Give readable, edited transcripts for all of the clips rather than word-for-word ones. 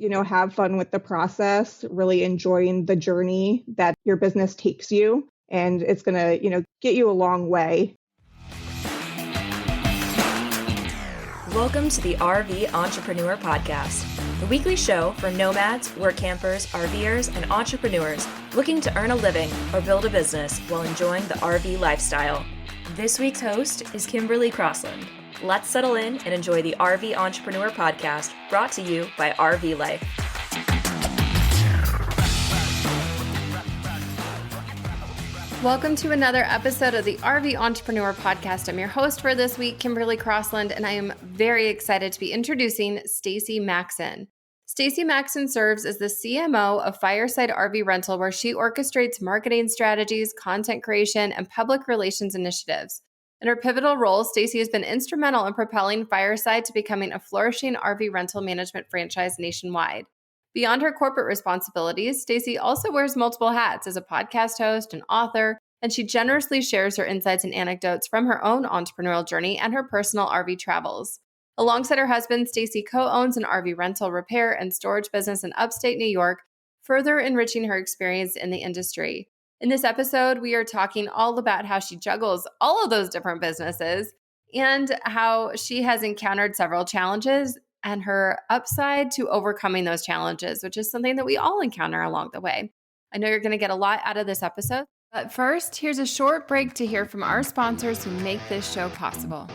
have fun with the process, really enjoying the journey that your business takes you. And it's going to, get you a long way. Welcome to the RV Entrepreneur Podcast, the weekly show for nomads, work campers, RVers, and entrepreneurs looking to earn a living or build a business while enjoying the RV lifestyle. This week's host is Kimberly Crossland. Let's settle in and enjoy the RV Entrepreneur Podcast, brought to you by RV Life. Welcome to another episode of the RV Entrepreneur Podcast. I'm your host for this week, Kimberly Crossland, and I am very excited to be introducing Stacy Maxon. Stacy Maxon serves as the CMO of Fireside RV Rental, where she orchestrates marketing strategies, content creation, and public relations initiatives. In her pivotal role, Stacy has been instrumental in propelling Fireside to becoming a flourishing RV rental management franchise nationwide. Beyond her corporate responsibilities, Stacy also wears multiple hats as a podcast host and author, and she generously shares her insights and anecdotes from her own entrepreneurial journey and her personal RV travels. Alongside her husband, Stacy co-owns an RV rental repair and storage business in upstate New York, further enriching her experience in the industry. In this episode, we are talking all about how she juggles all of those different businesses and how she has encountered several challenges and her upside to overcoming those challenges, which is something that we all encounter along the way. I know you're going to get a lot out of this episode, but first, here's a short break to hear from our sponsors who make this show possible.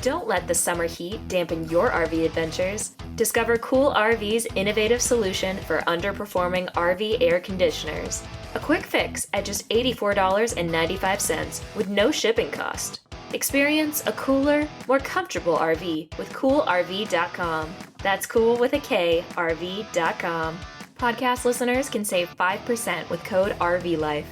Don't let the summer heat dampen your RV adventures. Discover Cool RV's innovative solution for underperforming RV air conditioners. A quick fix at just $84.95 with no shipping cost. Experience a cooler, more comfortable RV with coolrv.com. That's cool with a K, RV.com. Podcast listeners can save 5% with code RVLife.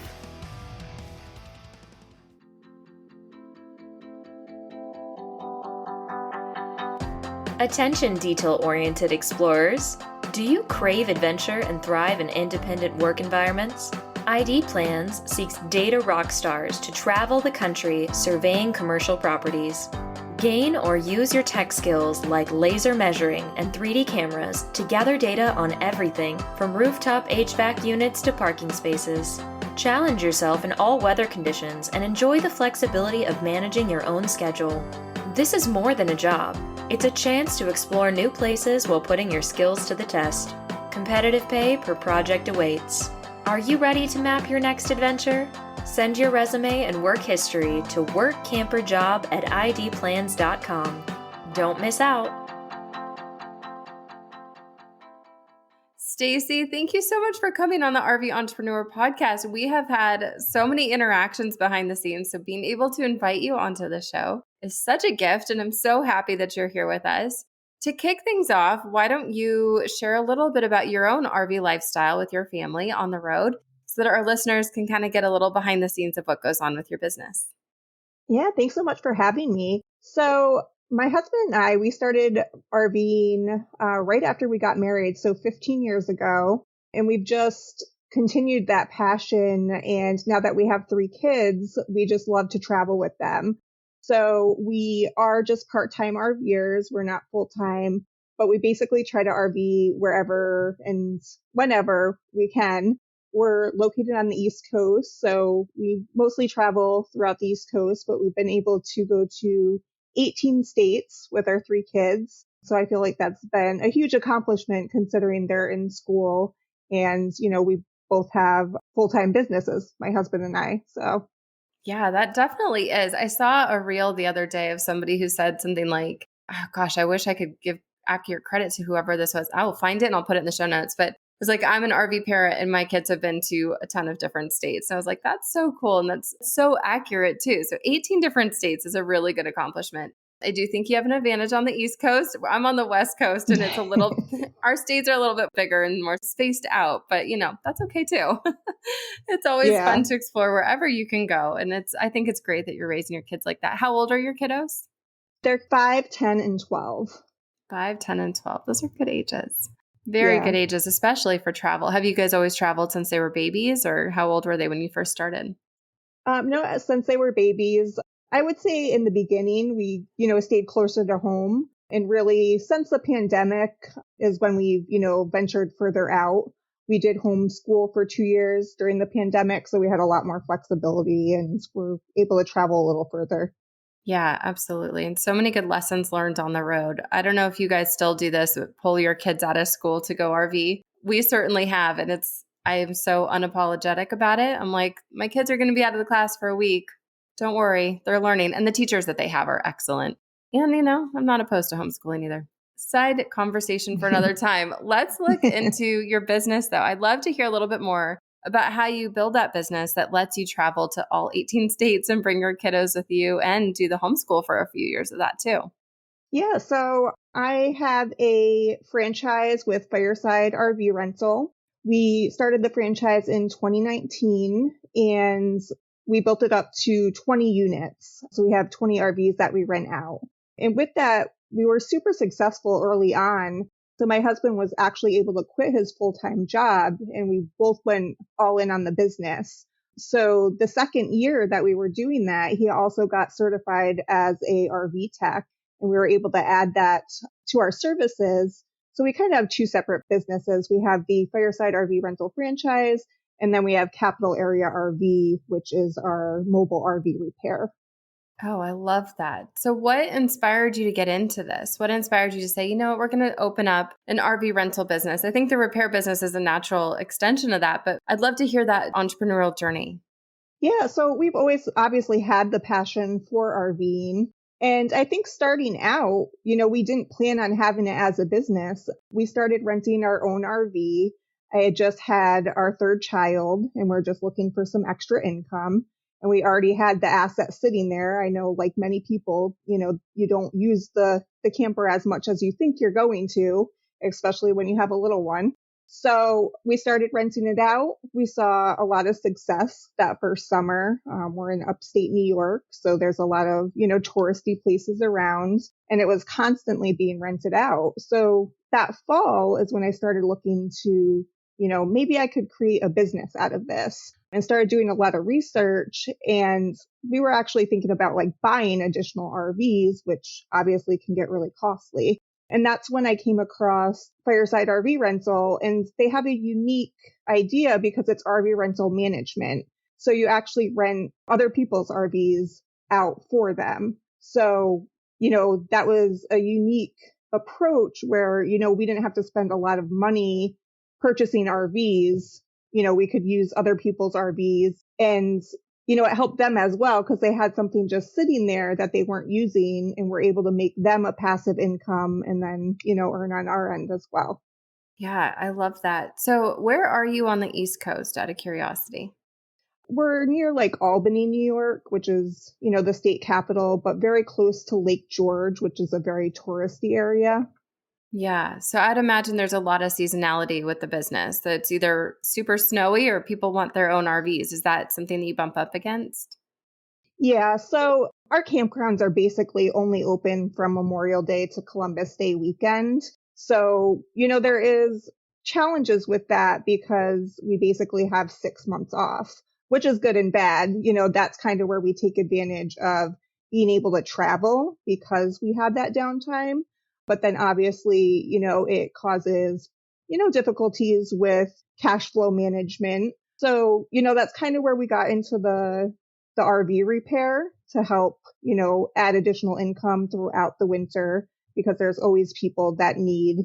Attention detail-oriented explorers. Do you crave adventure and thrive in independent work environments? ID Plans seeks data rock stars to travel the country surveying commercial properties. Gain or use your tech skills like laser measuring and 3D cameras to gather data on everything from rooftop HVAC units to parking spaces. Challenge yourself in all weather conditions and enjoy the flexibility of managing your own schedule. This is more than a job. It's a chance to explore new places while putting your skills to the test. Competitive pay per project awaits. Are you ready to map your next adventure? Send your resume and work history to workcamperjob@idplans.com. Don't miss out. Stacy, thank you so much for coming on the RV Entrepreneur Podcast. We have had so many interactions behind the scenes, so being able to invite you onto the show is such a gift, and I'm so happy that you're here with us. To kick things off, why don't you share a little bit about your own RV lifestyle with your family on the road so that our listeners can kind of get a little behind the scenes of what goes on with your business? Yeah, thanks so much for having me. So my husband and I, we started RVing right after we got married, so 15 years ago, and we've just continued that passion. And now that we have 3 kids, we just love to travel with them. So we are just part-time RVers. We're not full-time, but we basically try to RV wherever and whenever we can. We're located on the East Coast, so we mostly travel throughout the East Coast, but we've been able to go to 18 states with our 3 kids. So I feel like that's been a huge accomplishment considering they're in school. And, we both have full-time businesses, my husband and I. So yeah, that definitely is. I saw a reel the other day of somebody who said something like, oh, gosh, I wish I could give accurate credit to whoever this was. I will find it and I'll put it in the show notes. But it was like, I'm an RV parent and my kids have been to a ton of different states. And I was like, that's so cool. And that's so accurate too. So 18 different states is a really good accomplishment. I do think you have an advantage on the East Coast. I'm on the West Coast and it's a little, our states are a little bit bigger and more spaced out, but that's okay too. It's always fun to explore wherever you can go. And I think it's great that you're raising your kids like that. How old are your kiddos? They're 5, 10, and 12. 5, 10, and 12. Those are good ages. Very good ages, especially for travel. Have you guys always traveled since they were babies, or how old were they when you first started? No, since they were babies. I would say in the beginning, we, stayed closer to home. And really, since the pandemic is when we've, ventured further out. We did homeschool for 2 years during the pandemic, so we had a lot more flexibility and we're able to travel a little further. Yeah, absolutely. And so many good lessons learned on the road. I don't know if you guys still do this, but pull your kids out of school to go RV. We certainly have. And I am so unapologetic about it. I'm like, my kids are going to be out of the class for a week. Don't worry, they're learning. And the teachers that they have are excellent. And, I'm not opposed to homeschooling either. Side conversation for another time. Let's look into your business, though. I'd love to hear a little bit more about how you build that business that lets you travel to all 18 states and bring your kiddos with you and do the homeschool for a few years of that too. Yeah, so I have a franchise with Fireside RV Rental. We started the franchise in 2019 and we built it up to 20 units. So we have 20 RVs that we rent out. And with that, we were super successful early on. So my husband was actually able to quit his full-time job and we both went all in on the business. So the second year that we were doing that, he also got certified as a RV tech and we were able to add that to our services. So we kind of have two separate businesses. We have the Fireside RV Rental franchise, and then we have Capital Area RV, which is our mobile RV repair. Oh, I love that. So what inspired you to get into this? What inspired you to say, what, we're going to open up an RV rental business? I think the repair business is a natural extension of that, but I'd love to hear that entrepreneurial journey. Yeah, so we've always obviously had the passion for RVing. And I think starting out, we didn't plan on having it as a business. We started renting our own RV. I had just had our third child and we're just looking for some extra income. And we already had the asset sitting there. I know like many people, you don't use the camper as much as you think you're going to, especially when you have a little one. So we started renting it out. We saw a lot of success that first summer. We're in upstate New York, so there's a lot of, touristy places around, and it was constantly being rented out. So that fall is when I started looking to, maybe I could create a business out of this, and started doing a lot of research. And we were actually thinking about like buying additional RVs, which obviously can get really costly. And that's when I came across Fireside RV Rental, and they have a unique idea because it's RV rental management. So you actually rent other people's RVs out for them. So, that was a unique approach where, we didn't have to spend a lot of money purchasing RVs. We could use other people's RVs and it helped them as well because they had something just sitting there that they weren't using and we're able to make them a passive income and then, earn on our end as well. Yeah, I love that. So where are you on the East Coast, out of curiosity? We're near like Albany, New York, which is, the state capital, but very close to Lake George, which is a very touristy area. Yeah. So I'd imagine there's a lot of seasonality with the business. That it's either super snowy or people want their own RVs. Is that something that you bump up against? Yeah. So our campgrounds are basically only open from Memorial Day to Columbus Day weekend. So, there is challenges with that because we basically have 6 months off, which is good and bad. That's kind of where we take advantage of being able to travel because we have that downtime. But then obviously, it causes, difficulties with cash flow management. So, that's kind of where we got into the RV repair to help, add additional income throughout the winter because there's always people that need,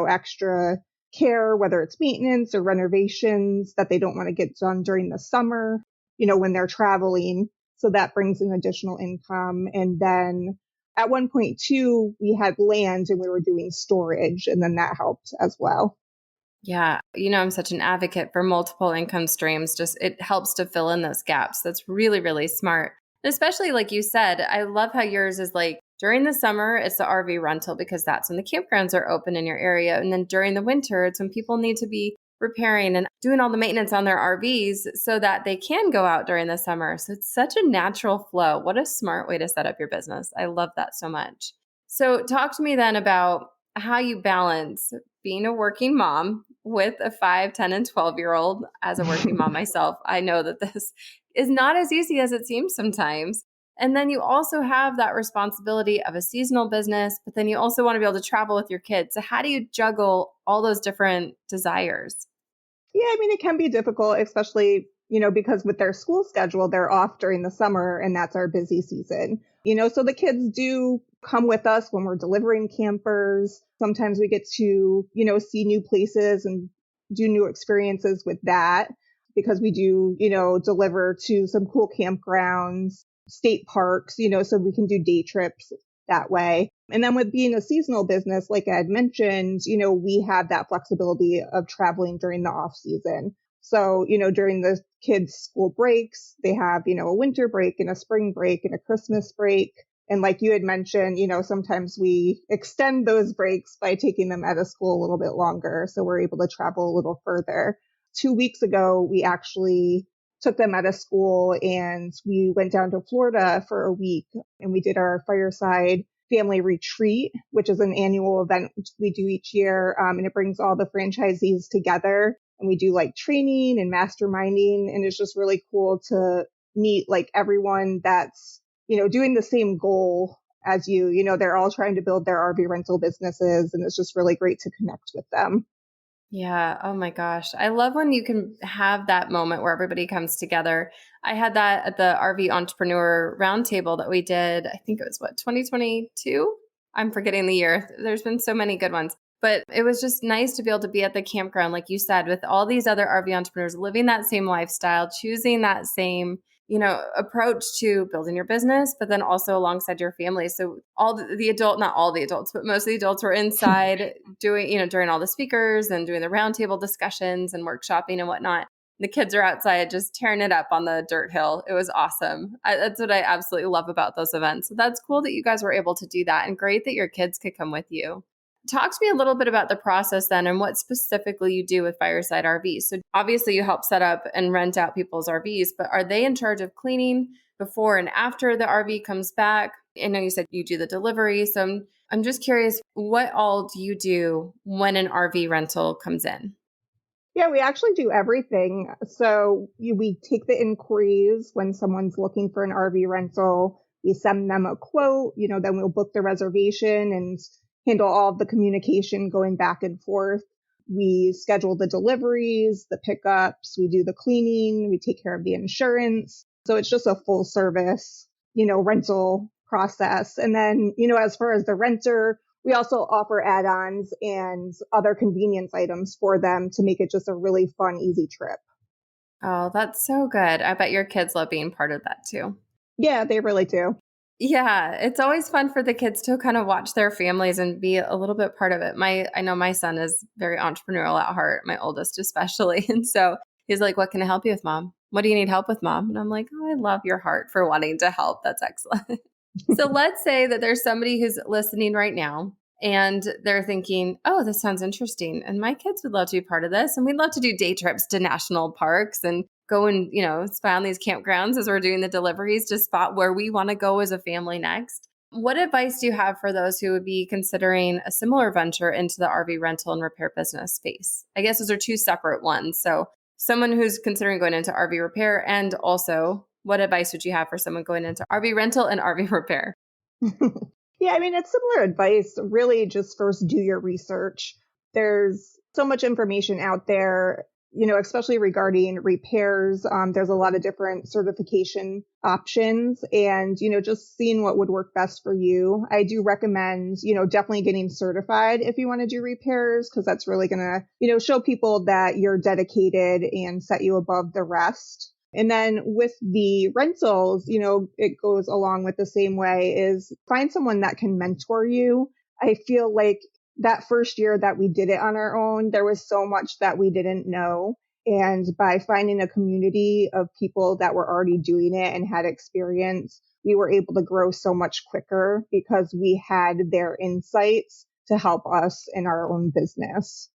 extra care, whether it's maintenance or renovations that they don't want to get done during the summer, when they're traveling. So that brings in additional income. And then at one point too, we had land and we were doing storage, and then that helped as well. Yeah. I'm such an advocate for multiple income streams. Just it helps to fill in those gaps. That's really, really smart. And especially like you said, I love how yours is like during the summer, it's the RV rental because that's when the campgrounds are open in your area. And then during the winter, it's when people need to be repairing and doing all the maintenance on their RVs so that they can go out during the summer. So it's such a natural flow. What a smart way to set up your business. I love that so much. So talk to me then about how you balance being a working mom with a 5, 10, and 12-year-old. As a working mom myself, I know that this is not as easy as it seems sometimes. And then you also have that responsibility of a seasonal business, but then you also want to be able to travel with your kids. So how do you juggle all those different desires? Yeah, I mean, it can be difficult, especially, because with their school schedule, they're off during the summer and that's our busy season. So the kids do come with us when we're delivering campers. Sometimes we get to, see new places and do new experiences with that because we do, deliver to some cool campgrounds, state parks, so we can do day trips that way. And then with being a seasonal business, like I had mentioned, we have that flexibility of traveling during the off season. So, during the kids' school breaks, they have, a winter break and a spring break and a Christmas break. And like you had mentioned, sometimes we extend those breaks by taking them out of school a little bit longer. So we're able to travel a little further. 2 weeks ago, we actually took them out of school and we went down to Florida for a week and we did our Fireside Family Retreat, which is an annual event we do each year. And it brings all the franchisees together and we do like training and masterminding. And it's just really cool to meet like everyone that's, doing the same goal as you. They're all trying to build their RV rental businesses and it's just really great to connect with them. Yeah. Oh my gosh. I love when you can have that moment where everybody comes together. I had that at the RV Entrepreneur Roundtable that we did. I think it was 2022? I'm forgetting the year. There's been so many good ones. But it was just nice to be able to be at the campground, like you said, with all these other RV entrepreneurs living that same lifestyle, choosing that same approach to building your business, but then also alongside your family. So not all the adults, but most of the adults were inside doing, during all the speakers and doing the roundtable discussions and workshopping and whatnot. The kids are outside just tearing it up on the dirt hill. It was awesome. That's what I absolutely love about those events. So that's cool that you guys were able to do that and great that your kids could come with you. Talk to me a little bit about the process then and what specifically you do with Fireside RVs. So obviously you help set up and rent out people's RVs, but are they in charge of cleaning before and after the RV comes back? I know you said you do the delivery. So I'm just curious, what all do you do when an RV rental comes in? Yeah, we actually do everything. So we take the inquiries when someone's looking for an RV rental. We send them a quote, then we'll book the reservation and handle all of the communication going back and forth. We schedule the deliveries, the pickups, we do the cleaning, we take care of the insurance. So it's just a full service, rental process. And then, as far as the renter, we also offer add-ons and other convenience items for them to make it just a really fun, easy trip. Oh, that's so good. I bet your kids love being part of that too. Yeah, they really do. Yeah, it's always fun for the kids to kind of watch their families and be a little bit part of it. I know my son is very entrepreneurial at heart, my oldest especially. And so he's like, "What can I help you with, Mom? What do you need help with, Mom?" And I'm like, "Oh, I love your heart for wanting to help. That's excellent." So let's say that there's somebody who's listening right now and they're thinking, "Oh, this sounds interesting. And my kids would love to be part of this. And we'd love to do day trips to national parks and go and, spy on these campgrounds as we're doing the deliveries to spot where we want to go as a family next." What advice do you have for those who would be considering a similar venture into the RV rental and repair business space? I guess those are two separate ones. So someone who's considering going into RV repair, and also what advice would you have for someone going into RV rental and RV repair? Yeah, I mean, it's similar advice. Really, just first do your research. There's so much information out there, especially regarding repairs. There's a lot of different certification options and, just seeing what would work best for you. I do recommend, definitely getting certified if you want to do repairs, because that's really going to, show people that you're dedicated and set you above the rest. And then with the rentals, it goes along with the same way is find someone that can mentor you. I feel like that first year that we did it on our own, there was so much that we didn't know. And by finding a community of people that were already doing it and had experience, we were able to grow so much quicker because we had their insights to help us in our own business.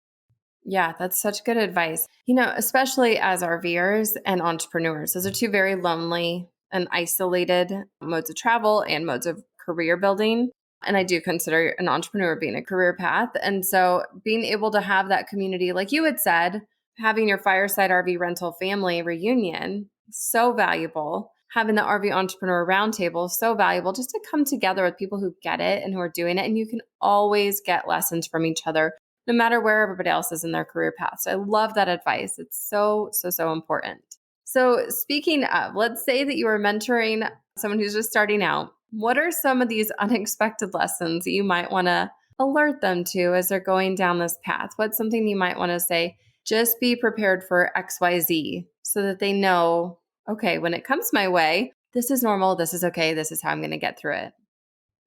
Yeah, that's such good advice. Especially as RVers and entrepreneurs, those are two very lonely and isolated modes of travel and modes of career building. And I do consider an entrepreneur being a career path. And so being able to have that community, like you had said, having your Fireside RV rental family reunion, so valuable. having the RV Entrepreneur Roundtable is so valuable just to come together with people who get it and who are doing it. And you can always get lessons from each other, no matter where everybody else is in their career path. So I love that advice. It's so, so, so important. So speaking of, let's say that you are mentoring someone who's just starting out. What are some of these unexpected lessons that you might want to alert them to as they're going down this path? What's something you might want to say, just be prepared for XYZ so that they know, okay, when it comes my way, this is normal, this is okay, this is how I'm going to get through it.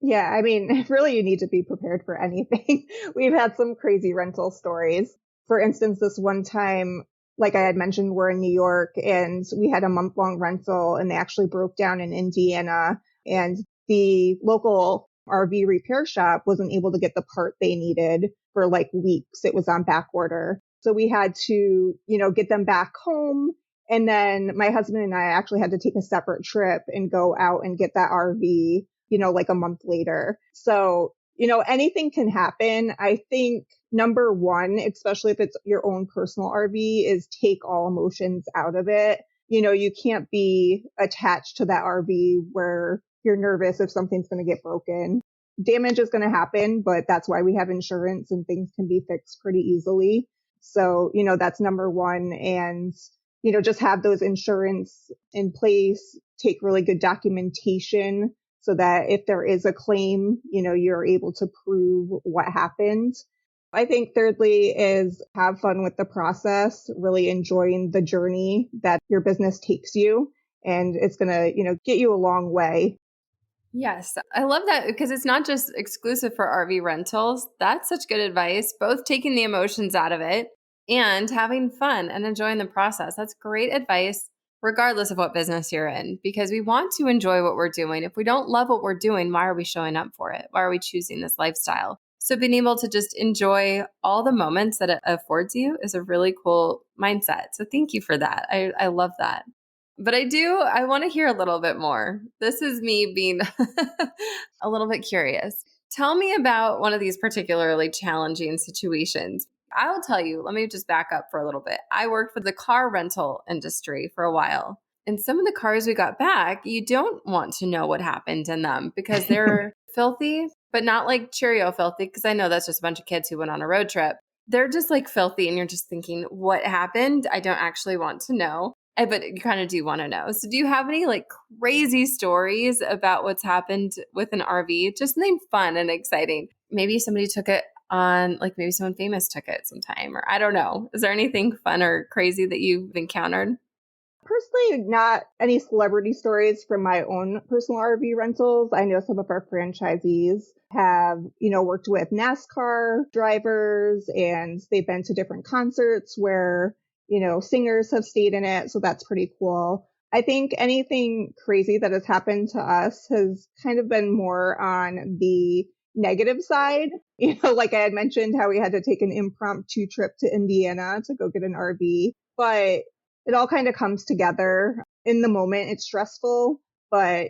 Yeah, I mean, really, you need to be prepared for anything. We've had some crazy rental stories. For instance, this one time, like I had mentioned, we're in New York and we had a month-long rental and they actually broke down in Indiana, and the local RV repair shop wasn't able to get the part they needed for like weeks. It was on back order. So we had to, get them back home. And then my husband and I actually had to take a separate trip and go out and get that RV, like a month later. So, anything can happen. I think number one, especially if it's your own personal RV, is take all emotions out of it. You can't be attached to that RV where you're nervous if something's going to get broken. Damage is going to happen, but that's why we have insurance and things can be fixed pretty easily. So, that's number one. And, just have those insurance in place, take really good documentation so that if there is a claim, you're able to prove what happened. I think thirdly is have fun with the process, really enjoying the journey that your business takes you. And it's going to, get you a long way. Yes, I love that because it's not just exclusive for RV rentals. That's such good advice, both taking the emotions out of it and having fun and enjoying the process. That's great advice, regardless of what business you're in, because we want to enjoy what we're doing. If we don't love what we're doing, why are we showing up for it? Why are we choosing this lifestyle? So being able to just enjoy all the moments that it affords you is a really cool mindset. So thank you for that. I love that. But I want to hear a little bit more. This is me being a little bit curious. Tell me about one of these particularly challenging situations. I'll tell you, let me just back up for a little bit. I worked for the car rental industry for a while. And some of the cars we got back, you don't want to know what happened in them because they're filthy, but not like Cheerio filthy, because I know that's just a bunch of kids who went on a road trip. They're just like filthy and you're just thinking, what happened? I don't actually want to know. But you kind of do want to know. So do you have any like crazy stories about what's happened with an RV? Just something fun and exciting. Maybe somebody took it on, like maybe someone famous took it sometime, or I don't know. Is there anything fun or crazy that you've encountered? Personally, not any celebrity stories from my own personal RV rentals. I know some of our franchisees have, worked with NASCAR drivers and they've been to different concerts where singers have stayed in it. So that's pretty cool. I think anything crazy that has happened to us has kind of been more on the negative side. Like I had mentioned how we had to take an impromptu trip to Indiana to go get an RV, but it all kind of comes together in the moment. It's stressful, but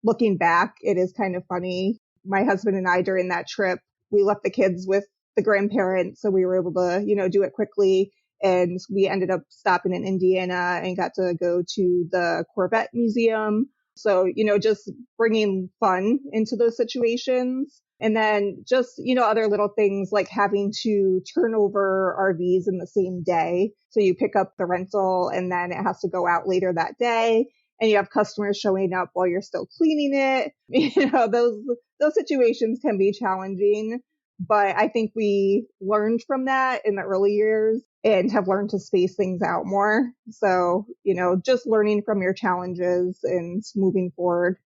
looking back, it is kind of funny. My husband and I, during that trip, we left the kids with the grandparents. So we were able to, do it quickly. And we ended up stopping in Indiana and got to go to the Corvette Museum. So, just bringing fun into those situations. And then just, other little things like having to turn over RVs in the same day. So you pick up the rental and then it has to go out later that day. And you have customers showing up while you're still cleaning it. Those situations can be challenging. But I think we learned from that in the early years and have learned to space things out more. So, just learning from your challenges and moving forward.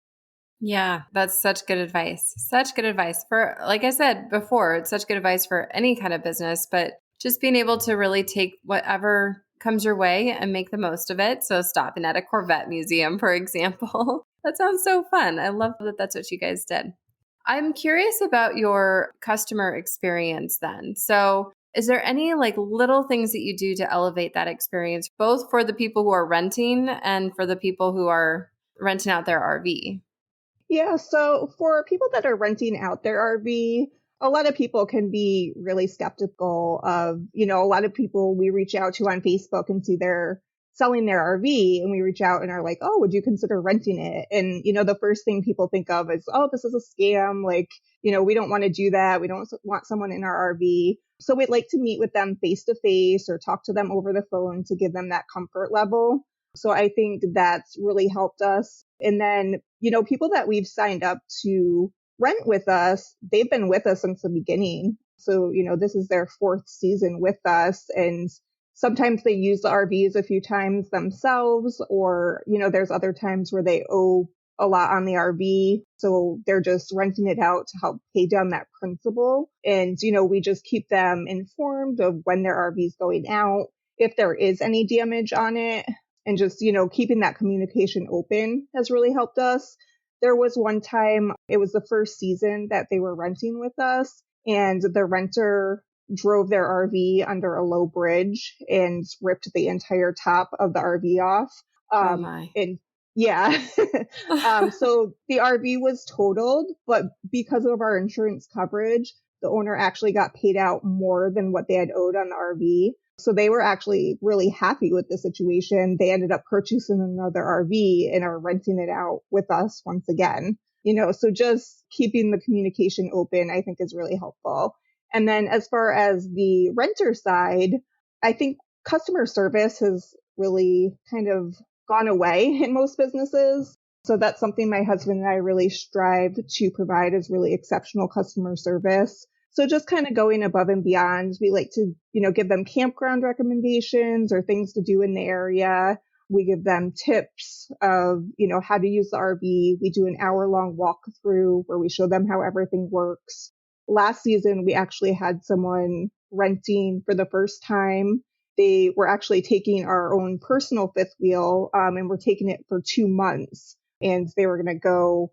Yeah, that's such good advice. Such good advice for, like I said before, it's such good advice for any kind of business, but just being able to really take whatever comes your way and make the most of it. So stopping at a Corvette museum, for example, that sounds so fun. I love that that's what you guys did. I'm curious about your customer experience then. So is there any like little things that you do to elevate that experience, both for the people who are renting and for the people who are renting out their RV? Yeah, so for people that are renting out their RV, a lot of people can be really skeptical of, a lot of people we reach out to on Facebook and see their selling their RV and we reach out and are like, oh, would you consider renting it? And, the first thing people think of is, oh, this is a scam. Like, we don't want to do that. We don't want someone in our RV. So we'd like to meet with them face to face or talk to them over the phone to give them that comfort level. So I think that's really helped us. And then, people that we've signed up to rent with us, they've been with us since the beginning. So, this is their 4th season with us. And sometimes they use the RVs a few times themselves, or, there's other times where they owe a lot on the RV. So they're just renting it out to help pay down that principal. And, we just keep them informed of when their RV is going out, if there is any damage on it, and just, keeping that communication open has really helped us. There was one time, it was the first season that they were renting with us, and the renter drove their RV under a low bridge and ripped the entire top of the RV off. Oh my. And yeah. So the RV was totaled, but because of our insurance coverage, the owner actually got paid out more than what they had owed on the RV. So they were actually really happy with the situation. They ended up purchasing another RV and are renting it out with us once again. So just keeping the communication open, I think, is really helpful. And then as far as the renter side, I think customer service has really kind of gone away in most businesses. So that's something my husband and I really strive to provide, is really exceptional customer service. So just kind of going above and beyond. We like to, give them campground recommendations or things to do in the area. We give them tips of, how to use the RV. We do an hour-long walkthrough where we show them how everything works. Last season, we actually had someone renting for the first time. They were actually taking our own personal fifth wheel, and we're taking it for 2 months. And they were going to go,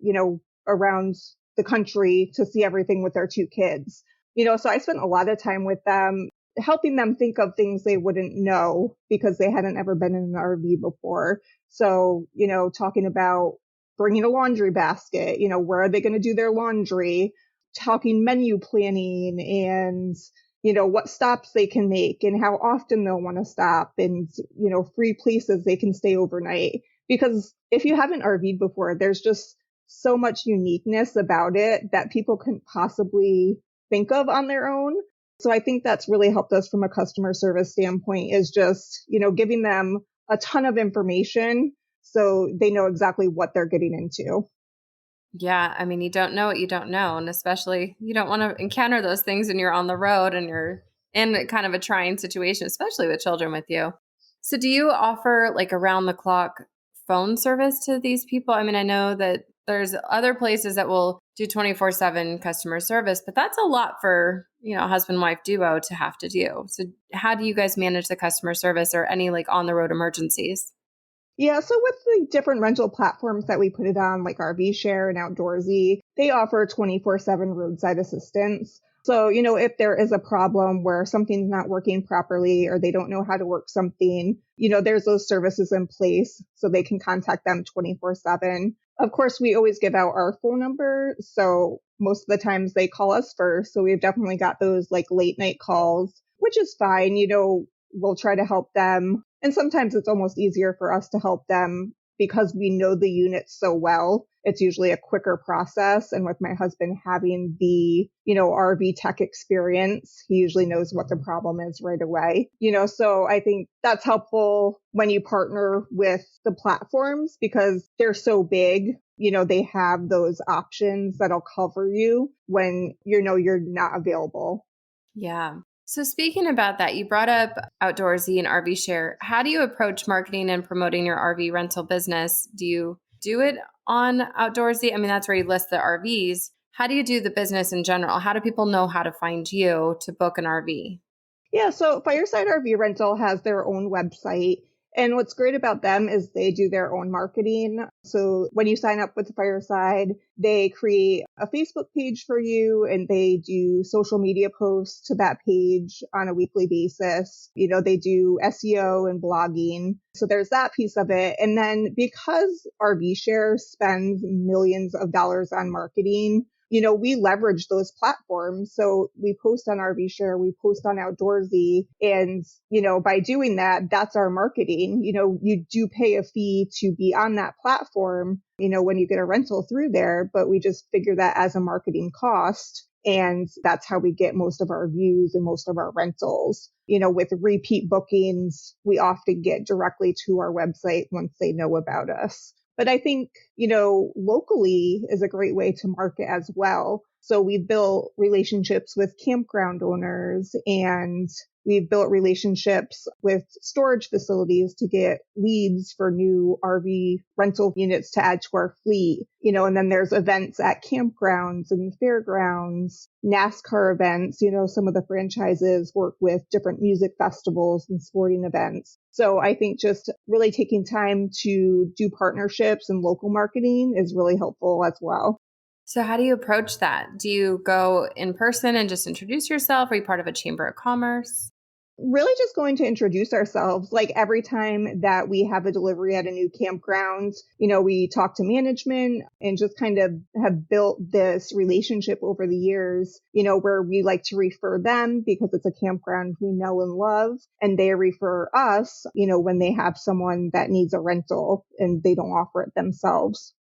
around the country to see everything with their 2 kids. So I spent a lot of time with them, helping them think of things they wouldn't know because they hadn't ever been in an RV before. So, talking about bringing a laundry basket, where are they going to do their laundry, talking menu planning and, what stops they can make and how often they'll want to stop and, free places they can stay overnight. Because if you haven't RV'd before, there's just so much uniqueness about it that people couldn't possibly think of on their own. So I think that's really helped us from a customer service standpoint, is just, giving them a ton of information so they know exactly what they're getting into. Yeah. I mean, you don't know what you don't know. And especially you don't want to encounter those things when you're on the road and you're in kind of a trying situation, especially with children with you. So do you offer like around the clock phone service to these people? I mean, I know that there's other places that will do 24/7 customer service, but that's a lot for, husband-wife duo to have to do. So how do you guys manage the customer service or any like on the road emergencies? Yeah, so with the different rental platforms that we put it on, like RV Share and Outdoorsy, they offer 24/7 roadside assistance. So, if there is a problem where something's not working properly or they don't know how to work something, there's those services in place so they can contact them 24/7. Of course, we always give out our phone number. So most of the times they call us first. So we've definitely got those like late night calls, which is fine. We'll try to help them. And sometimes it's almost easier for us to help them because we know the unit so well. It's usually a quicker process. And with my husband having the, RV tech experience, he usually knows what the problem is right away. So I think that's helpful when you partner with the platforms because they're so big. They have those options that'll cover you when you're not available. Yeah. So speaking about that, you brought up Outdoorsy and RV Share. How do you approach marketing and promoting your RV rental business? Do you do it on Outdoorsy? I mean, that's where you list the RVs. How do you do the business in general? How do people know how to find you to book an RV? Yeah, so Fireside RV Rental has their own website. And what's great about them is they do their own marketing. So when you sign up with Fireside, they create a Facebook page for you and they do social media posts to that page on a weekly basis. They do SEO and blogging. So there's that piece of it. And then because RV Share spends millions of dollars on marketing, we leverage those platforms. So we post on RV Share, we post on Outdoorsy. And, by doing that, that's our marketing. You do pay a fee to be on that platform, when you get a rental through there, but we just figure that as a marketing cost. And that's how we get most of our views and most of our rentals. With repeat bookings, we often get directly to our website once they know about us. But I think, locally is a great way to market as well. So we've built relationships with campground owners, and we've built relationships with storage facilities to get leads for new RV rental units to add to our fleet. And then there's events at campgrounds and fairgrounds, NASCAR events. Some of the franchises work with different music festivals and sporting events. So I think just really taking time to do partnerships and local marketing is really helpful as well. So how do you approach that? Do you go in person and just introduce yourself? Are you part of a chamber of commerce? Really just going to introduce ourselves. Like every time that we have a delivery at a new campground, we talk to management and just kind of have built this relationship over the years, where we like to refer them because it's a campground we know and love, and they refer us, when they have someone that needs a rental and they don't offer it themselves.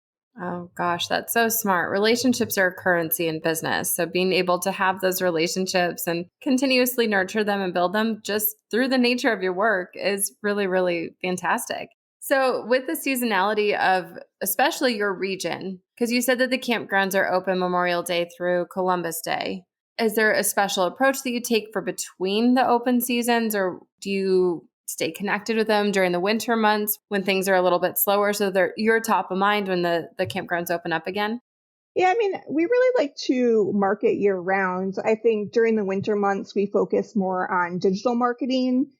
Oh gosh, that's so smart. Relationships are a currency in business. So being able to have those relationships and continuously nurture them and build them just through the nature of your work is really, really fantastic. So with the seasonality of especially your region, because you said that the campgrounds are open Memorial Day through Columbus Day, is there a special approach that you take for between the open seasons, or do you stay connected with them during the winter months when things are a little bit slower so you're top of mind when the campgrounds open up again? Yeah, we really like to market year round. I think during the winter months, we focus more on digital marketing,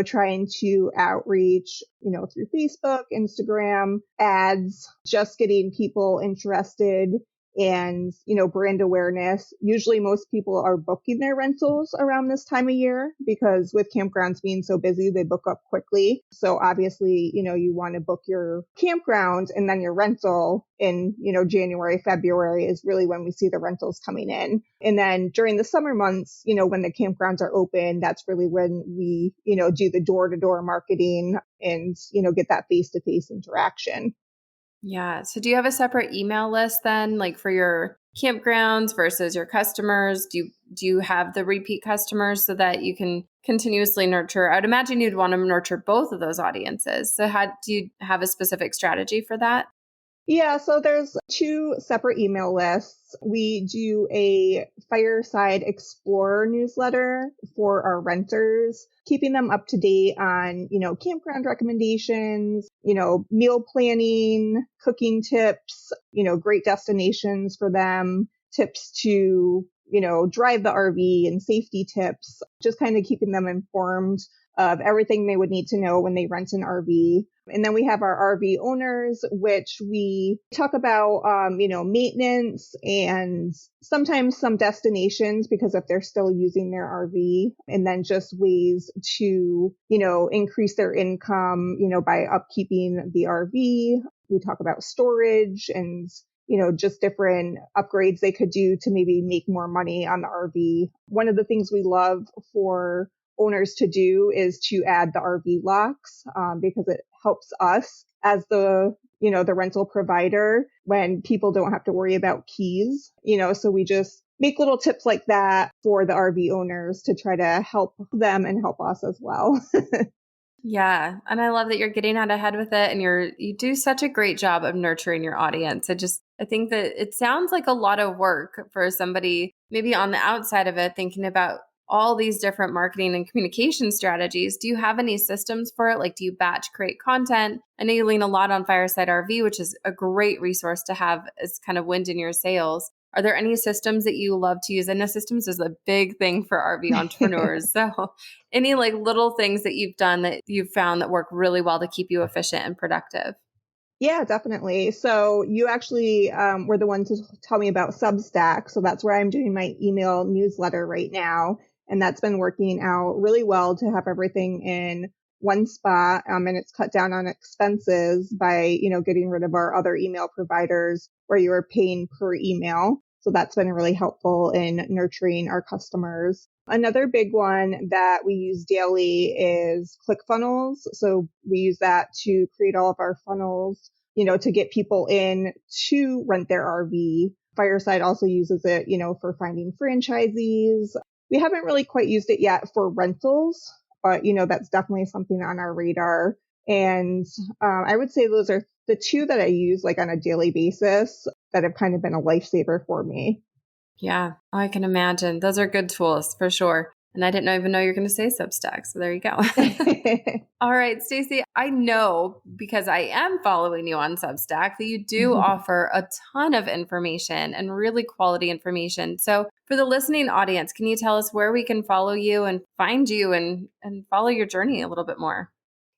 trying to outreach, through Facebook, Instagram, ads, just getting people interested and, brand awareness. Usually most people are booking their rentals around this time of year because with campgrounds being so busy, they book up quickly. So obviously, you want to book your campground and then your rental in, January, February is really when we see the rentals coming in. And then during the summer months, when the campgrounds are open, that's really when we, do the door-to-door marketing and, get that face-to-face interaction. Yeah. So do you have a separate email list then, like for your campgrounds versus your customers? Do you have the repeat customers so that you can continuously nurture? I'd imagine you'd want to nurture both of those audiences. So how do you have a specific strategy for that? Yeah, so there's two separate email lists. We do a Fireside Explorer newsletter for our renters, keeping them up to date on, campground recommendations, meal planning, cooking tips, great destinations for them, tips to, drive the RV and safety tips, just kind of keeping them informed of everything they would need to know when they rent an RV. And then we have our RV owners, which we talk about, maintenance and sometimes some destinations because if they're still using their RV, and then just ways to, increase their income, by upkeeping the RV. We talk about storage and, just different upgrades they could do to maybe make more money on the RV. One of the things we love for owners to do is to add the RV locks, because it helps us as the rental provider when people don't have to worry about keys, so we just make little tips like that for the RV owners to try to help them and help us as well. Yeah. And I love that you're getting out ahead with it and you do such a great job of nurturing your audience. I think that it sounds like a lot of work for somebody maybe on the outside of it, thinking about all these different marketing and communication strategies. Do you have any systems for it? Like, do you batch create content? I know you lean a lot on Fireside RV, which is a great resource to have as kind of wind in your sails. Are there any systems that you love to use? I know systems is a big thing for RV entrepreneurs. So any like little things that you've done that you've found that work really well to keep you efficient and productive? Yeah, definitely. So you actually were the one to tell me about Substack. So that's where I'm doing my email newsletter right now. And that's been working out really well to have everything in one spot. And it's cut down on expenses by, getting rid of our other email providers where you are paying per email. So that's been really helpful in nurturing our customers. Another big one that we use daily is ClickFunnels. So we use that to create all of our funnels, to get people in to rent their RV. Fireside also uses it, for finding franchisees. We haven't really quite used it yet for rentals, but, that's definitely something on our radar. And I would say those are the two that I use like on a daily basis that have kind of been a lifesaver for me. Yeah, I can imagine. Those are good tools for sure. And I didn't even know you were going to say Substack. So there you go. All right, Stacy, I know because I am following you on Substack that you do offer a ton of information and really quality information. So for the listening audience, can you tell us where we can follow you and find you and follow your journey a little bit more?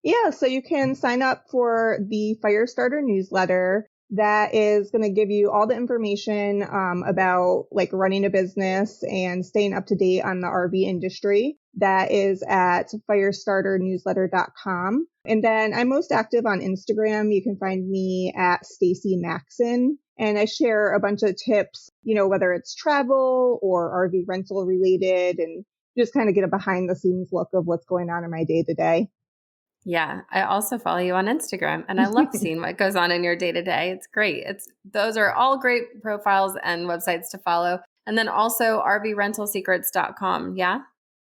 Yeah, so you can sign up for the Firestarter newsletter. That is going to give you all the information about like running a business and staying up to date on the RV industry. That is at firestarternewsletter.com. And then I'm most active on Instagram. You can find me at Stacy Maxon. And I share a bunch of tips, whether it's travel or RV rental related, and just kind of get a behind the scenes look of what's going on in my day to day. Yeah, I also follow you on Instagram and I love seeing what goes on in your day to day. It's great. Those are all great profiles and websites to follow. And then also rvrentalsecrets.com. Yeah.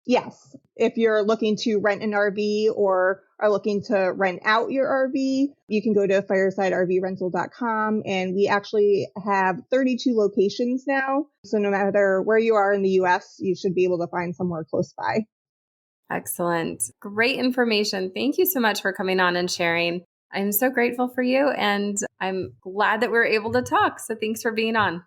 Yes. If you're looking to rent an RV or are looking to rent out your RV, you can go to firesideRVrental.com, and we actually have 32 locations now. So no matter where you are in the US, you should be able to find somewhere close by. Excellent. Great information. Thank you so much for coming on and sharing. I'm so grateful for you and I'm glad that we're able to talk. So thanks for being on.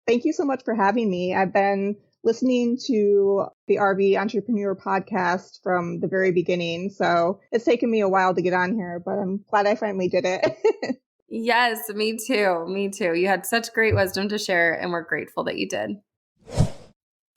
Thank you so much for having me. I've been listening to the RV Entrepreneur podcast from the very beginning. So it's taken me a while to get on here, but I'm glad I finally did it. Yes, me too. Me too. You had such great wisdom to share and we're grateful that you did.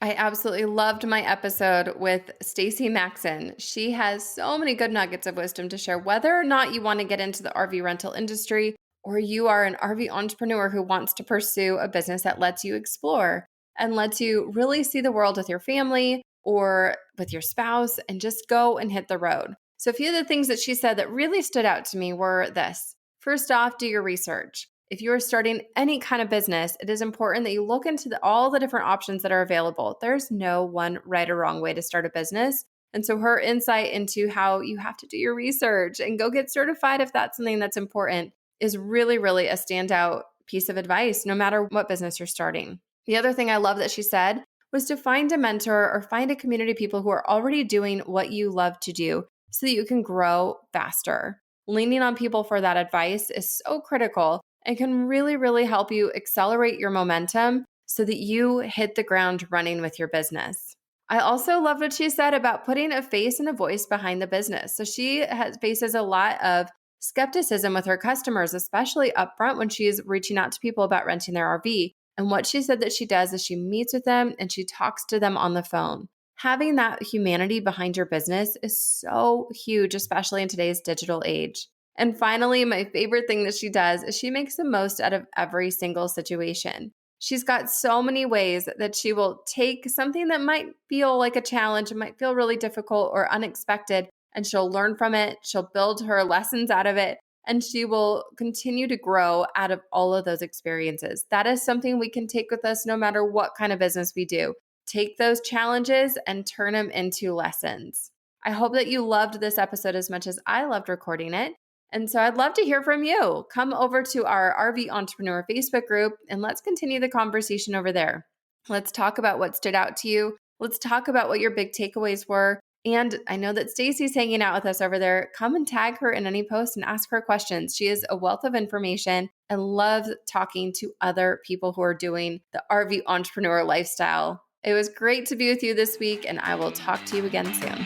I absolutely loved my episode with Stacy Maxon. She has so many good nuggets of wisdom to share, whether or not you want to get into the RV rental industry or you are an RV entrepreneur who wants to pursue a business that lets you explore and lets you really see the world with your family or with your spouse and just go and hit the road. So a few of the things that she said that really stood out to me were this. First off, do your research. If you are starting any kind of business, it is important that you look into all the different options that are available. There's no one right or wrong way to start a business. And so her insight into how you have to do your research and go get certified if that's something that's important is really, really a standout piece of advice, no matter what business you're starting. The other thing I love that she said was to find a mentor or find a community of people who are already doing what you love to do so that you can grow faster. Leaning on people for that advice is so critical and can really, really help you accelerate your momentum so that you hit the ground running with your business. I also love what she said about putting a face and a voice behind the business. So she faces a lot of skepticism with her customers, especially upfront when she's reaching out to people about renting their RV. And what she said that she does is she meets with them and she talks to them on the phone. Having that humanity behind your business is so huge, especially in today's digital age. And finally, my favorite thing that she does is she makes the most out of every single situation. She's got so many ways that she will take something that might feel like a challenge, it might feel really difficult or unexpected, and she'll learn from it. She'll build her lessons out of it, and she will continue to grow out of all of those experiences. That is something we can take with us no matter what kind of business we do. Take those challenges and turn them into lessons. I hope that you loved this episode as much as I loved recording it. And so I'd love to hear from you. Come over to our RV Entrepreneur Facebook group and let's continue the conversation over there. Let's talk about what stood out to you. Let's talk about what your big takeaways were. And I know that Stacy's hanging out with us over there. Come and tag her in any post and ask her questions. She is a wealth of information and loves talking to other people who are doing the RV entrepreneur lifestyle. It was great to be with you this week, and I will talk to you again soon.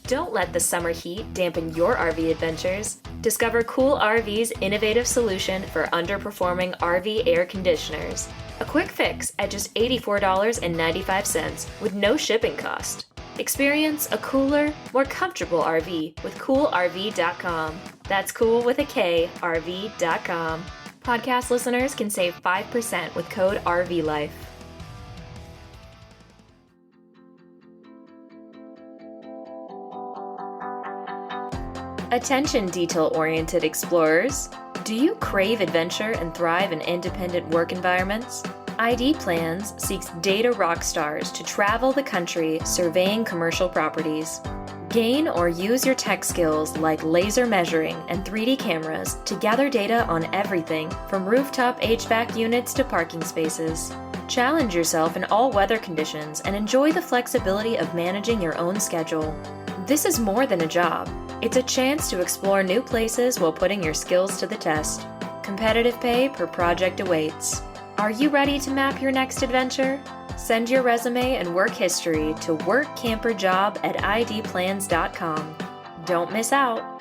Don't Don't let the summer heat dampen your RV adventures. Discover Cool RV's innovative solution for underperforming RV air conditioners. A quick fix at just $84.95 with no shipping cost. Experience a cooler, more comfortable RV with coolrv.com. That's cool with a K, RV.com. Podcast listeners can save 5% with code RVLIFE. Attention detail-oriented explorers. Do you crave adventure and thrive in independent work environments? ID Plans seeks data rock stars to travel the country surveying commercial properties. Gain or use your tech skills like laser measuring and 3D cameras to gather data on everything from rooftop HVAC units to parking spaces. Challenge yourself in all weather conditions and enjoy the flexibility of managing your own schedule. This is more than a job. It's a chance to explore new places while putting your skills to the test. Competitive pay per project awaits. Are you ready to map your next adventure? Send your resume and work history to workcamperjob@idplans.com. Don't miss out.